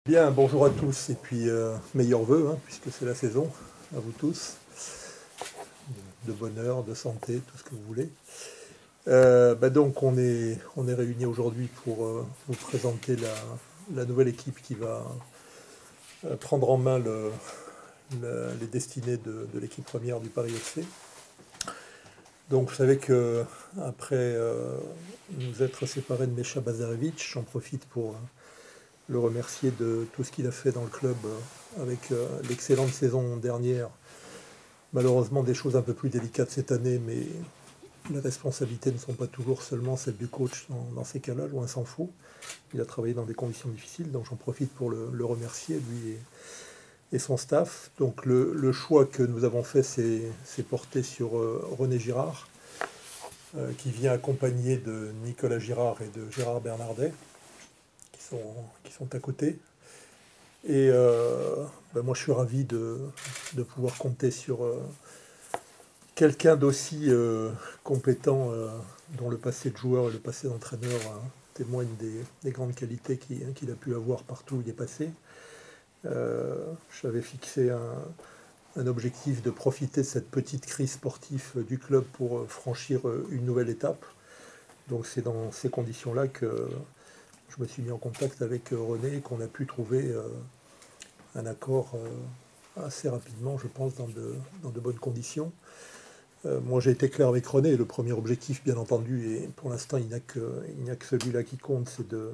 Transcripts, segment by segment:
Bien, bonjour à tous et puis meilleurs vœux, hein, puisque c'est la saison, à vous tous, de bonheur, de santé, tout ce que vous voulez. Donc on est réunis aujourd'hui pour vous présenter la nouvelle équipe qui va prendre en main les destinées de l'équipe première du Paris FC. Donc vous savez que après nous être séparés de Mecha Bazarevic, j'en profite pour le remercier de tout ce qu'il a fait dans le club avec l'excellente saison dernière. Malheureusement, des choses un peu plus délicates cette année, mais les responsabilités ne sont pas toujours seulement celles du coach dans ces cas-là, loin s'en faut. Il a travaillé dans des conditions difficiles, donc j'en profite pour le remercier, lui et son staff. Donc le choix que nous avons fait, c'est porté sur René Girard, qui vient accompagné de Nicolas Girard et de Gérard Bernardet, qui sont à côté. Et moi, je suis ravi de pouvoir compter sur quelqu'un d'aussi compétent, dont le passé de joueur et le passé d'entraîneur témoignent des grandes qualités qu'il a pu avoir partout où il est passé. J'avais fixé un objectif de profiter de cette petite crise sportive du club pour franchir une nouvelle étape. Donc c'est dans ces conditions-là que je me suis mis en contact avec René et qu'on a pu trouver un accord assez rapidement, je pense, dans de bonnes conditions. Moi, j'ai été clair avec René. Le premier objectif, bien entendu, et pour l'instant, il n'y a que celui-là qui compte, c'est de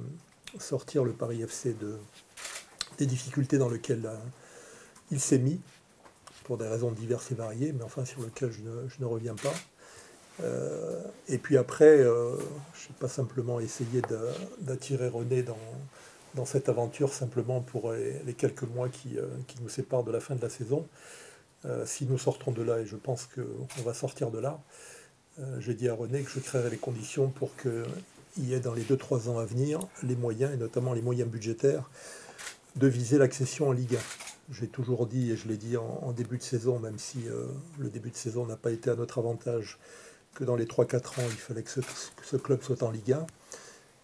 sortir le Paris FC des difficultés dans lesquelles il s'est mis, pour des raisons diverses et variées, mais enfin sur lesquelles je ne reviens pas. Et puis après, je n'ai pas simplement essayé d'attirer René dans cette aventure simplement pour les quelques mois qui nous séparent de la fin de la saison. Si nous sortons de là, et je pense qu'on va sortir de là, j'ai dit à René que je créerai les conditions pour qu'il y ait dans les 2-3 ans à venir les moyens, et notamment les moyens budgétaires, de viser l'accession en Ligue 1. J'ai toujours dit, et je l'ai dit en début de saison, même si le début de saison n'a pas été à notre avantage, que dans les 3-4 ans, il fallait que ce club soit en Ligue 1,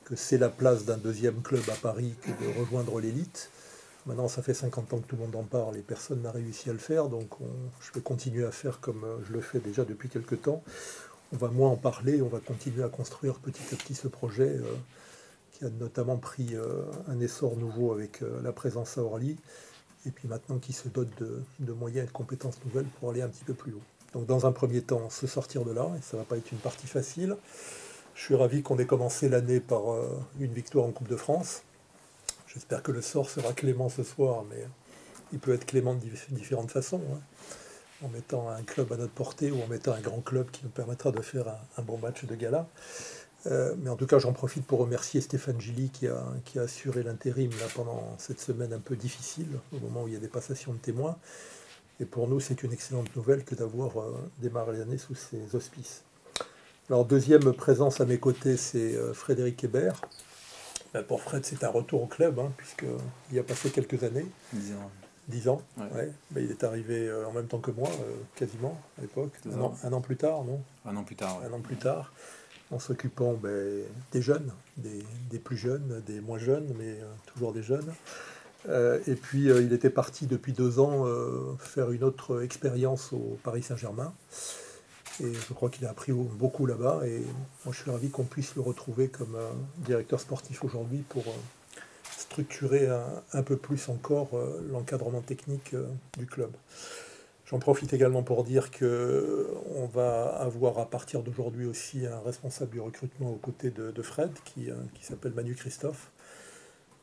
que c'est la place d'un deuxième club à Paris que de rejoindre l'élite. Maintenant, ça fait 50 ans que tout le monde en parle et personne n'a réussi à le faire, donc je vais continuer à faire comme je le fais déjà depuis quelques temps. On va moins en parler, on va continuer à construire petit à petit ce projet qui a notamment pris un essor nouveau avec la présence à Orly, et puis maintenant qui se dote de moyens et de compétences nouvelles pour aller un petit peu plus haut. Donc dans un premier temps, se sortir de là, et ça ne va pas être une partie facile. Je suis ravi qu'on ait commencé l'année par une victoire en Coupe de France. J'espère que le sort sera clément ce soir, mais il peut être clément de différentes façons, hein, en mettant un club à notre portée ou en mettant un grand club qui nous permettra de faire un bon match de gala. Mais en tout cas, j'en profite pour remercier Stéphane Gilly qui a assuré l'intérim pendant cette semaine un peu difficile, au moment où il y a des passations de témoins. Et pour nous, c'est une excellente nouvelle que d'avoir démarré l'année sous ces auspices. Alors, deuxième présence à mes côtés, c'est Frédéric Hébert. Pour Fred, c'est un retour au club, hein, puisqu'il y a passé quelques années. 10 ans. 10 ans, Ouais. ouais. Il est arrivé en même temps que moi, quasiment, à l'époque. Un an plus tard, non? Un an plus tard. Ouais. Un an plus tard, en s'occupant des jeunes, des plus jeunes, des moins jeunes, mais toujours des jeunes. Et puis, il était parti depuis 2 ans faire une autre expérience au Paris Saint-Germain. Et je crois qu'il a appris beaucoup là-bas. Et moi, je suis ravi qu'on puisse le retrouver comme directeur sportif aujourd'hui pour structurer un peu plus encore l'encadrement technique du club. J'en profite également pour dire qu'on va avoir à partir d'aujourd'hui aussi un responsable du recrutement aux côtés de Fred, qui s'appelle Manu Christophe,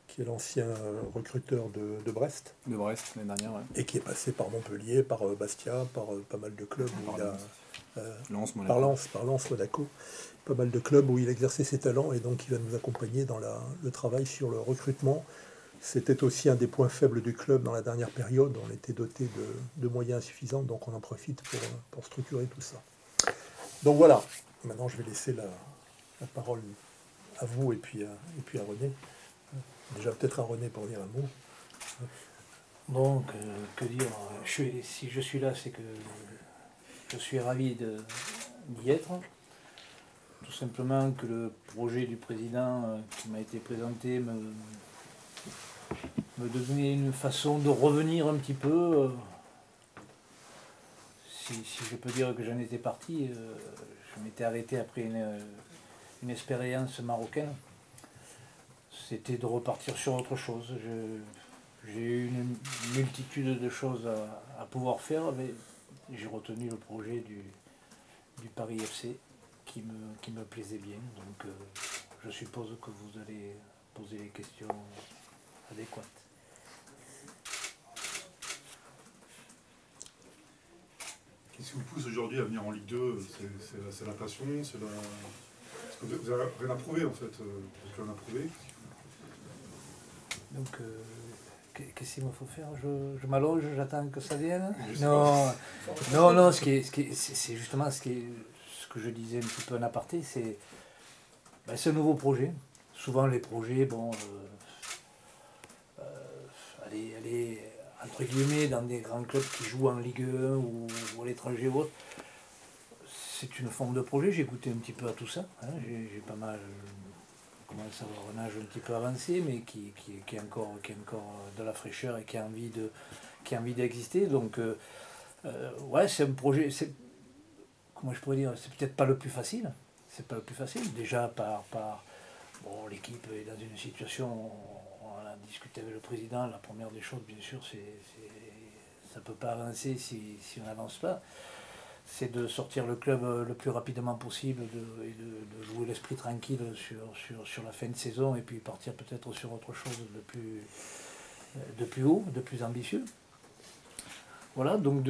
qui est l'ancien recruteur de Brest. De Brest, l'année dernière, ouais. Et qui est passé par Montpellier, par Bastia, par pas mal de clubs. Lens, Monaco. Pas mal de clubs où il exerçait ses talents, et donc il va nous accompagner dans le travail sur le recrutement. C'était aussi un des points faibles du club dans la dernière période. On était doté de moyens insuffisants, donc on en profite pour structurer tout ça. Donc voilà, maintenant je vais laisser la parole à vous et puis à René. Déjà peut-être à René pour dire un mot. Donc, que dire, si je suis là, c'est que je suis ravi d'y être. Tout simplement que le projet du président qui m'a été présenté me donner une façon de revenir un petit peu. Si je peux dire que j'en étais parti, je m'étais arrêté après une expérience marocaine. C'était de repartir sur autre chose. J'ai eu une multitude de choses à pouvoir faire, mais j'ai retenu le projet du Paris FC qui me plaisait bien. Donc je suppose que vous allez poser les questions adéquates. Qu'est-ce qui vous pousse aujourd'hui à venir en Ligue 2? C'est la passion, c'est la... Parce que vous n'avez rien à prouver en fait. Vous n'avez rien à prouver. Donc, qu'est-ce qu'il me faut faire? Je m'allonge, j'attends que ça vienne? Non, c'est justement ce que je disais un petit peu en aparté, c'est un nouveau projet. Souvent les projets, aller entre guillemets dans des grands clubs qui jouent en Ligue 1 ou à l'étranger ou autre, c'est une forme de projet. J'ai goûté un petit peu à tout ça. Hein. J'ai pas mal... commence à avoir un âge un petit peu avancé, mais qui est encore de la fraîcheur et qui a envie d'exister. Donc, ouais, c'est un projet, comment je pourrais dire, c'est peut-être pas le plus facile. C'est pas le plus facile. Déjà, bon, l'équipe est dans une situation, on a discuté avec le président, la première des choses, bien sûr, ça ne peut pas avancer si on n'avance pas. C'est de sortir le club le plus rapidement possible et de jouer l'esprit tranquille sur la fin de saison et puis partir peut-être sur autre chose de plus haut, de plus ambitieux. Voilà, donc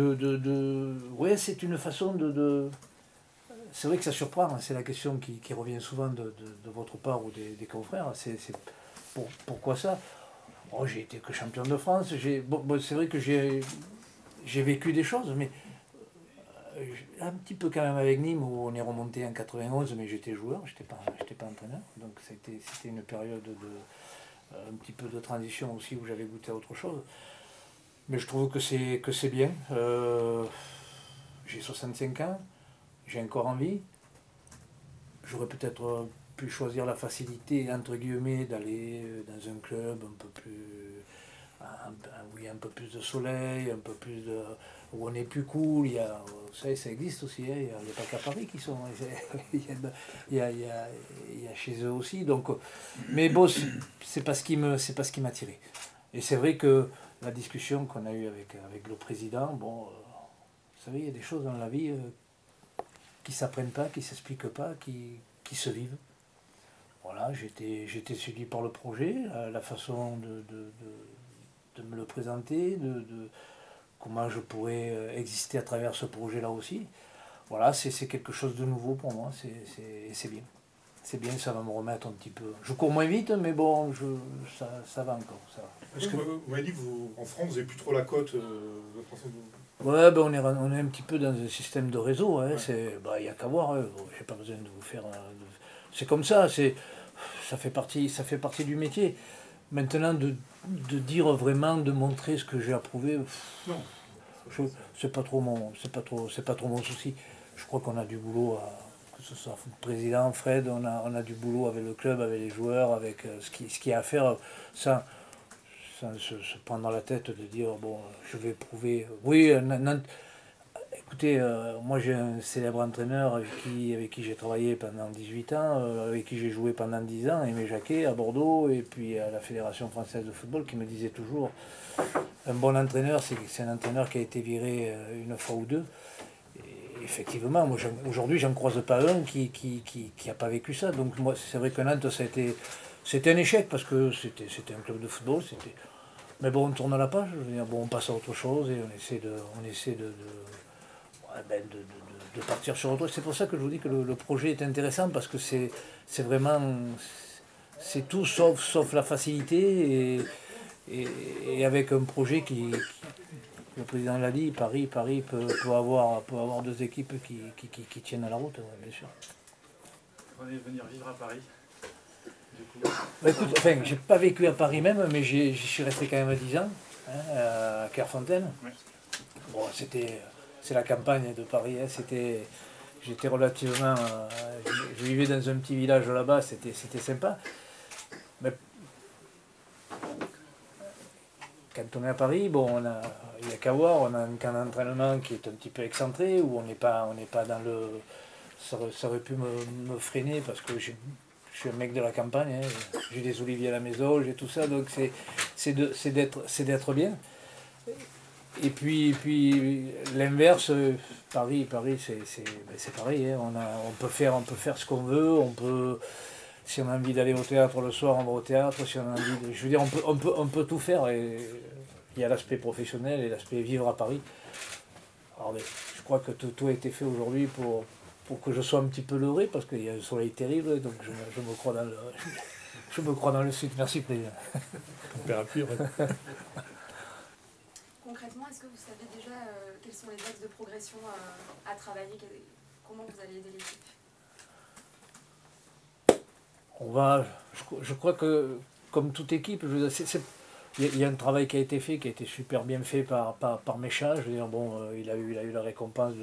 ouais, c'est une façon c'est vrai que ça surprend, hein, c'est la question qui revient souvent de votre part ou des confrères, c'est pourquoi ça? Oh, j'ai été que champion de France, c'est vrai que j'ai vécu des choses, mais un petit peu quand même avec Nîmes où on est remonté en 91, mais j'étais joueur, j'étais pas entraîneur, donc c'était une période un petit peu de transition aussi où j'avais goûté à autre chose. Mais je trouve que c'est bien. J'ai 65 ans, j'ai encore envie. J'aurais peut-être pu choisir la facilité, entre guillemets, d'aller dans un club un peu plus... où il y a un peu plus de soleil, un peu plus de... où on est plus cool. Ça existe aussi, hein, il n'y a pas qu'à Paris qui sont... il y a chez eux aussi. Donc, mais bon, c'est pas ce qui m'a attiré. Et c'est vrai que la discussion qu'on a eue avec le président, bon, vous savez, il y a des choses dans la vie qui ne s'apprennent pas, qui ne s'expliquent pas, qui se vivent. Voilà, j'étais séduit par le projet, la façon de me le présenter, de comment je pourrais exister à travers ce projet-là aussi. Voilà, c'est quelque chose de nouveau pour moi, c'est bien. C'est bien, ça va me remettre un petit peu. Je cours moins vite, mais bon, ça va encore. Ça va. Parce que vous m'avez dit qu'en France, vous n'avez plus trop la cote. Ouais, on est un petit peu dans un système de réseau. Hein, ouais. Y a qu'à voir. Hein, j'ai pas besoin de vous faire. C'est comme ça. Ça fait partie du métier. Maintenant, de dire vraiment, de montrer ce que j'ai approuvé, non. C'est pas trop mon souci. Je crois qu'on a du boulot que ce soit le président, Fred, on a du boulot avec le club, avec les joueurs, avec ce qu'il y a à faire, sans se prendre dans la tête de dire, bon, je vais prouver. Oui, écoutez, moi j'ai un célèbre entraîneur avec qui j'ai travaillé pendant 18 ans, avec qui j'ai joué pendant 10 ans, Aimé Jacquet à Bordeaux, et puis à la Fédération française de football, qui me disait toujours, un bon entraîneur, c'est un entraîneur qui a été viré une fois ou deux. Effectivement, moi aujourd'hui j'en croise pas un qui a pas vécu ça. Donc moi c'est vrai que Nantes c'était un échec parce que c'était un club de football, mais bon on tourne à la page, je veux dire, bon on passe à autre chose et on essaie de partir sur autre chose. C'est pour ça que je vous dis que le projet est intéressant parce que c'est vraiment c'est tout sauf la facilité et avec un projet qui le président l'a dit, Paris peut avoir deux équipes qui tiennent à la route, ouais, bien sûr. Vous allez venir vivre à Paris, du coup. Écoute, enfin, j'ai pas vécu à Paris même, mais j'y suis resté quand même 10 ans, hein, à Clairefontaine. Ouais. Bon, c'est la campagne de Paris, hein, j'étais relativement... je vivais dans un petit village là-bas, c'était sympa. Mais quand on est à Paris, bon, il n'y a qu'à voir, on a un camp d'entraînement qui est un petit peu excentré, où on n'est pas dans le... Ça aurait pu me freiner parce que je suis un mec de la campagne, hein, j'ai des oliviers à la maison, j'ai tout ça, donc c'est d'être bien. Et puis l'inverse, Paris c'est pareil, hein, on peut faire ce qu'on veut, si on a envie d'aller au théâtre le soir, on va au théâtre, si on a envie je veux dire, on peut tout faire, et il y a l'aspect professionnel et l'aspect vivre à Paris. Alors, je crois que tout a été fait aujourd'hui pour que je sois un petit peu leurré, parce qu'il y a un soleil terrible, donc je me crois je me crois dans le sud. Merci, président. Température. Concrètement, est-ce que vous savez déjà quels sont les axes de progression à travailler, comment vous allez aider l'équipe? Je crois que, comme toute équipe, il y a un travail qui a été fait, qui a été super bien fait par Méchat. Je veux dire, bon, il a eu la récompense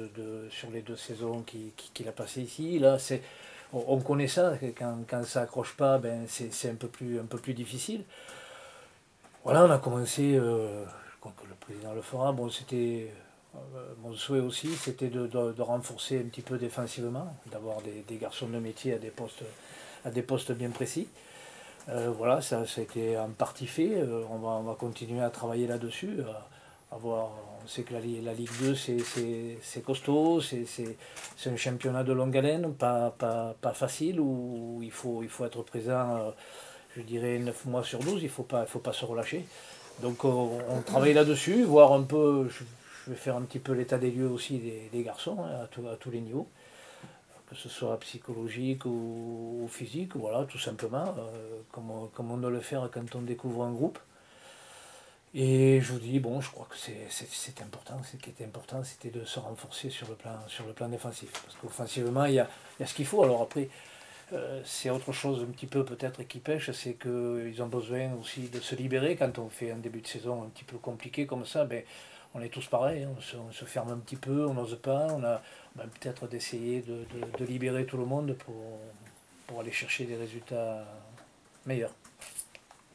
sur les 2 saisons qu'il a passées ici. Là, on connaît ça, quand ça accroche pas, ben, c'est un peu plus difficile. Voilà, on a commencé, je crois que le président le fera, bon, c'était mon souhait aussi, c'était de renforcer un petit peu défensivement, d'avoir des garçons de métier à des postes bien précis. Voilà, ça a été en partie fait, on va continuer à travailler là-dessus. On sait que la Ligue 2 c'est costaud, c'est un championnat de longue haleine, pas facile, où il faut être présent, je dirais 9 mois sur 12, il faut pas se relâcher. Donc on travaille là-dessus, voir un peu, je vais faire un petit peu l'état des lieux aussi des garçons, hein, à tous les niveaux, que ce soit psychologique ou physique, voilà, tout simplement, comme on doit le faire quand on découvre un groupe. Et je vous dis, bon, je crois que c'est important. Ce qui était important, c'était de se renforcer sur le plan défensif. Parce qu'offensivement, il y a ce qu'il faut. Alors après, c'est autre chose un petit peu peut-être qui pêche, c'est qu'ils ont besoin aussi de se libérer. Quand on fait un début de saison un petit peu compliqué comme ça, ben, on est tous pareils, hein. On se ferme un petit peu, on n'ose pas. On a peut-être d'essayer de libérer tout le monde pour aller chercher des résultats meilleurs.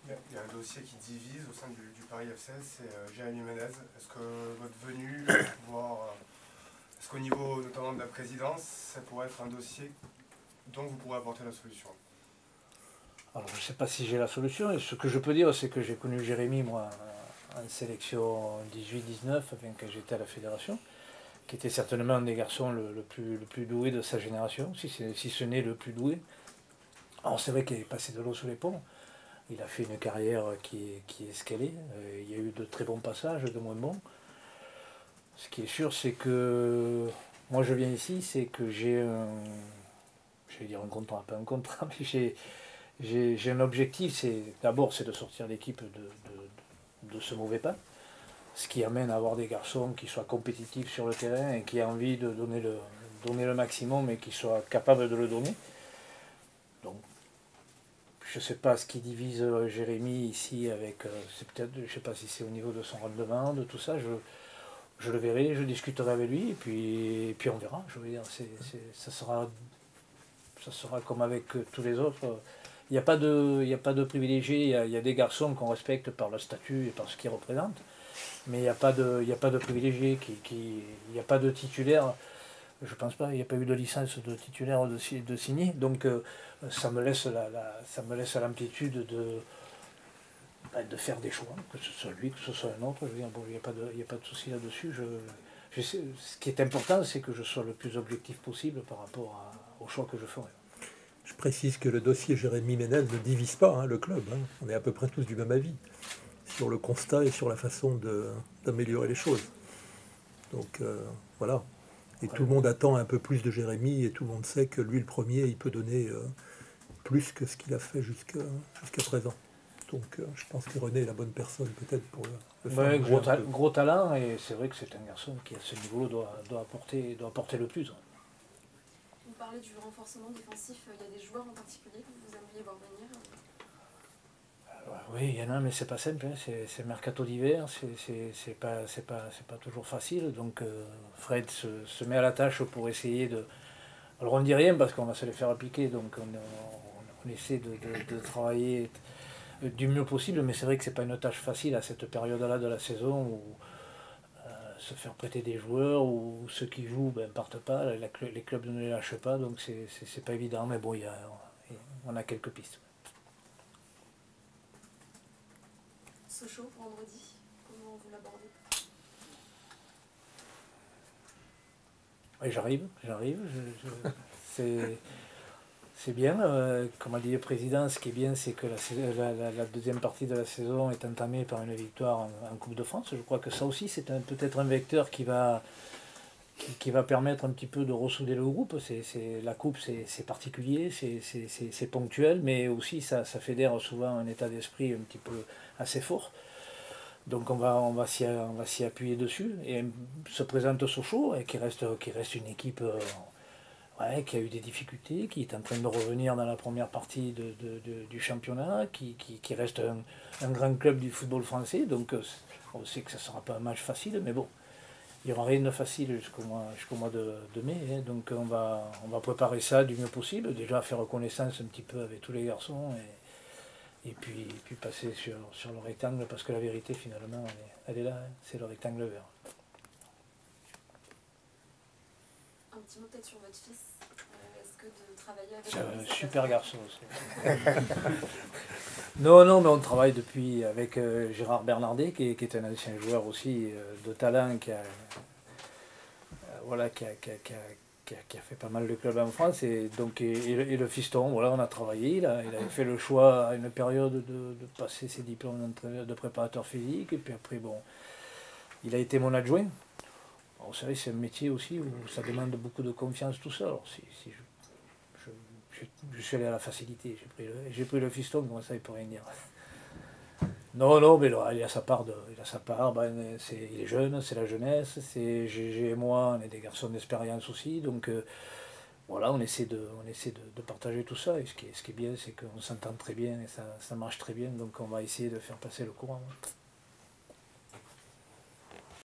Il y a un dossier qui divise au sein du Paris FC, c'est Jérémy Ménez. Est-ce que votre venue, est-ce qu'au niveau notamment de la présidence, ça pourrait être un dossier dont vous pourrez apporter la solution? Alors je ne sais pas si j'ai la solution, et ce que je peux dire, c'est que j'ai connu Jérémy, moi, en sélection 18-19, quand j'étais à la fédération, qui était certainement un des garçons le plus doué de sa génération, si ce n'est le plus doué. Alors c'est vrai qu'il est passé de l'eau sous les ponts. Il a fait une carrière qui est ce qu'elle est. Il y a eu de très bons passages, de moins bons. Ce qui est sûr, c'est que moi je viens ici, c'est que j'ai je vais dire un contrat, pas un contrat, mais j'ai un objectif. D'abord, c'est de sortir l'équipe de ce mauvais pas. Ce qui amène à avoir des garçons qui soient compétitifs sur le terrain et qui aient envie de donner le maximum et qui soient capables de le donner. Donc, je ne sais pas ce qui divise Jérémy ici avec, je ne sais pas si c'est au niveau de son rendement, de tout ça, je le verrai, je discuterai avec lui, et puis on verra. Je veux dire, ça sera comme avec tous les autres. Il n'y a pas de privilégiés, il y a des garçons qu'on respecte par leur statut et par ce qu'ils représentent, mais il n'y a pas de privilégiés, il n'y a pas de titulaire. Je pense pas, il n'y a pas eu de licence de titulaire de signer, donc ça me laisse l'amplitude de faire des choix, que ce soit lui, que ce soit un autre. Je veux dire, bon, il n'y a pas de souci là-dessus. Ce qui est important, c'est que je sois le plus objectif possible par rapport au choix que je ferai. Je précise que le dossier Jérémy Ménez ne divise pas, hein, le club, hein. On est à peu près tous du même avis sur le constat et sur la façon d'améliorer les choses. Donc voilà. Et tout le monde attend un peu plus de Jérémy, et tout le monde sait que lui, le premier, il peut donner plus que ce qu'il a fait jusqu'à présent. Donc je pense que René est la bonne personne peut-être pour le faire. Gros talent, et c'est vrai que c'est un garçon qui à ce niveau doit apporter le plus. Vous parlez du renforcement défensif, il y a des joueurs en particulier que vous aimeriez voir venir? Oui, il y en a, mais c'est pas simple, hein. C'est mercato d'hiver, c'est pas toujours facile. Donc Fred se met à la tâche pour essayer de. Alors on ne dit rien parce qu'on va se les faire appliquer, donc on essaie de travailler du mieux possible, mais c'est vrai que c'est pas une tâche facile à cette période-là de la saison où se faire prêter des joueurs ou ceux qui jouent ne partent pas, les clubs ne les lâchent pas, donc c'est pas évident, mais bon, on a quelques pistes. Sochaux, vendredi, comment vous l'abordez? Oui, j'arrive. C'est bien, comme a dit le président, ce qui est bien, c'est que la deuxième partie de la saison est entamée par une victoire en Coupe de France. Je crois que ça aussi, c'est peut-être un vecteur qui va permettre un petit peu de ressouder le groupe. La Coupe, c'est particulier, c'est ponctuel, mais aussi ça fédère souvent un état d'esprit un petit peu assez fort. Donc on va s'y appuyer dessus. Et se présente Sochaux, qui reste une équipe qui a eu des difficultés, qui est en train de revenir dans la première partie du championnat, qui reste un grand club du football français. Donc on sait que ça ne sera pas un match facile, mais bon, il n'y aura rien de facile jusqu'au mois de mai. Hein. Donc on va préparer ça du mieux possible, déjà faire connaissance un petit peu avec tous les garçons, et puis passer sur le rectangle, parce que la vérité finalement elle est là, hein. C'est le rectangle vert. Un petit mot peut-être sur votre fils. Est-ce que de travailler avec C'est lui, un super garçon aussi. Non, mais on travaille depuis avec Gérard Bernardet, qui est un ancien joueur aussi de talent, qui a fait pas mal de clubs en France, et le fiston, voilà, on a travaillé, il avait fait le choix à une période de passer ses diplômes de préparateur physique, et puis après, bon, il a été mon adjoint. Alors, vous savez, c'est un métier aussi où ça demande beaucoup de confiance, tout ça. Alors, si je suis allé à la facilité, j'ai pris le fiston, comment ça, il peut rien dire. Non, mais là, il a sa part, il est jeune, c'est la jeunesse, c'est Gégé et moi, on est des garçons d'expérience aussi, donc voilà, on essaie de partager tout ça, et ce qui est bien, c'est qu'on s'entend très bien, et ça marche très bien, donc on va essayer de faire passer le courant.